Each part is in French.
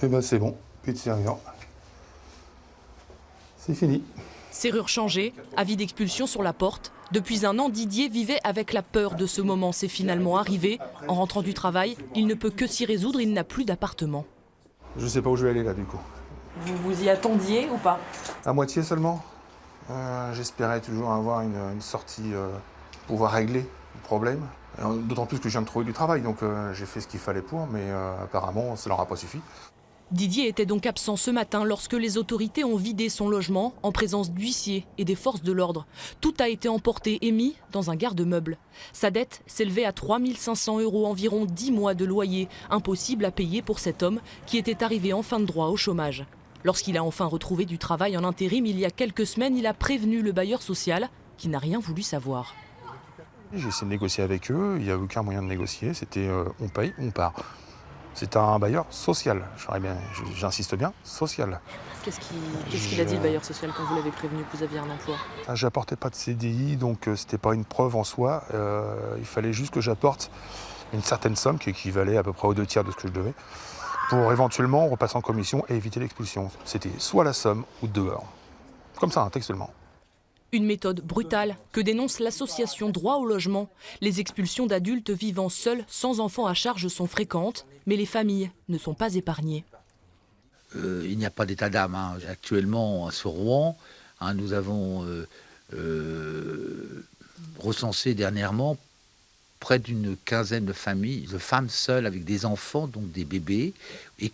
Et ben c'est bon, plus de serrure. C'est fini. Serrure changée, avis d'expulsion sur la porte. Depuis un an, Didier vivait avec la peur de ce moment. C'est finalement arrivé. En rentrant du travail, il ne peut que s'y résoudre, il n'a plus d'appartement. Je sais pas où je vais aller là du coup. Vous vous y attendiez ou pas? À moitié seulement. J'espérais toujours avoir une sortie, pouvoir régler le problème. D'autant plus que je viens de trouver du travail, donc j'ai fait ce qu'il fallait pour, mais apparemment ça leur a pas suffi. Didier était donc absent ce matin lorsque les autorités ont vidé son logement en présence d'huissiers et des forces de l'ordre. Tout a été emporté et mis dans un garde-meuble. Sa dette s'élevait à 3 500 €, environ 10 mois de loyer. Impossible à payer pour cet homme qui était arrivé en fin de droit au chômage. Lorsqu'il a enfin retrouvé du travail en intérim il y a quelques semaines, il a prévenu le bailleur social qui n'a rien voulu savoir. J'ai essayé de négocier avec eux, il n'y a aucun moyen de négocier, c'était on paye, on part. C'est un bailleur social, j'insiste bien, social. Qu'est-ce qu'il a dit le bailleur social quand vous l'avez prévenu que vous aviez un emploi? J'apportais pas de CDI, donc c'était pas une preuve en soi. Il fallait juste que j'apporte une certaine somme qui équivalait à peu près aux 2 tiers de ce que je devais, pour éventuellement repasser en commission et éviter l'expulsion. C'était soit la somme ou dehors. Comme ça, textuellement. Une méthode brutale que dénonce l'association Droit au logement. Les expulsions d'adultes vivant seuls, sans enfants à charge, sont fréquentes, mais les familles ne sont pas épargnées. Il n'y a pas d'état d'âme. Actuellement, sur Rouen, nous avons recensé dernièrement près d'une quinzaine de familles, de femmes seules avec des enfants, donc des bébés, et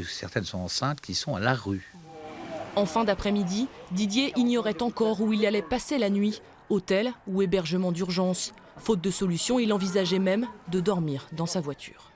certaines sont enceintes, qui sont à la rue. En fin d'après-midi, Didier ignorait encore où il allait passer la nuit, hôtel ou hébergement d'urgence. Faute de solution, il envisageait même de dormir dans sa voiture.